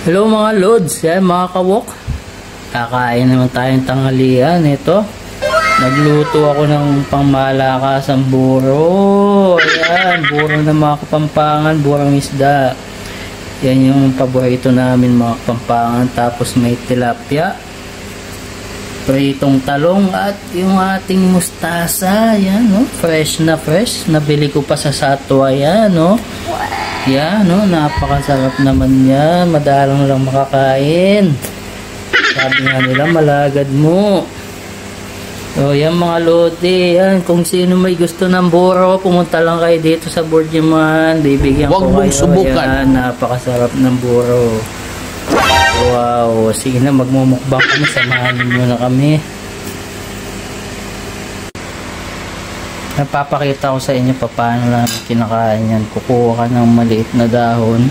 Hello mga lods, yan mga kawok. Kakain naman tayong tanghalian. Ito, nagluto ako ng pangmalakasang buro. Ayan, buro ng mga Kapampangan, burang isda. Yan yung paborito namin mga Kapampangan. Tapos may tilapia, pritong talong at yung ating mustasa. Yan, no? Fresh na fresh. Nabili ko pa sa Satwa yan, no? Yan, no? Napakasarap naman yan. Madalang lang makakain. Sabi nga nila, malagad mo. So, yan mga lodi. Yan, kung sino may gusto ng buro, pumunta lang kayo dito sa Borgiman. Bibigyan ko kayo. Subukan. Yan, napakasarap ng buro. Wow. Sige na, magmumukbang kami. Samahan nyo na kami. Napapakita ko sa inyo paano lang kinakain yan. Kukuha ka ng maliit na dahon.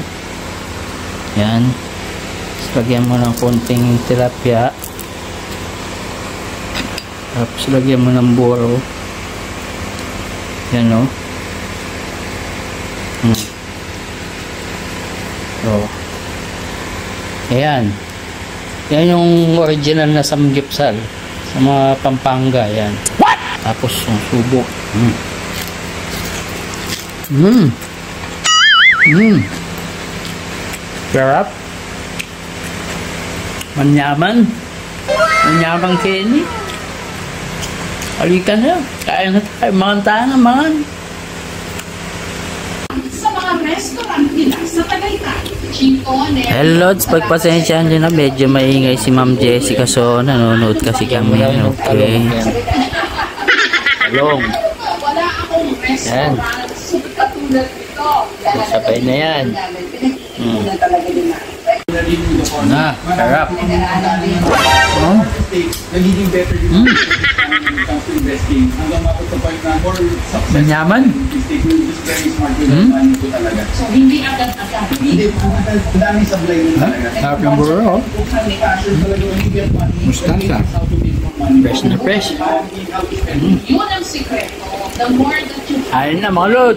Yan. Tapos lagyan mo ng konting tilapia. Tapos lagyan mo ng buro. Yan, o. So. Ayan. Yan yung original na samgyupsal sa mga Pampanga. Yan. Tapos yung subo. Sarap. Manyaman. Manyamang Kenny. Halika na. Kaya na tayo. Mga naman. Sa mga restaurant nila sa Tagaytay. Hello, pagpasensyahan nyo na. Medyo maingay si Ma'am Jessica. So, nanonood kasi kami. Okay. Talong. Wala akong restaurant katulad nito. Sabay na yan. Na, sarap. Nagiging better din to investing hanggang mapot sa point na more success. Manyaman? So, hindi agad-agad. Hindi, ang dami sablay nyo talaga. Sarap yung buro. Mustasa. Fresh na fresh. Yun ang sikreto. The more that you Ayun na mga lod.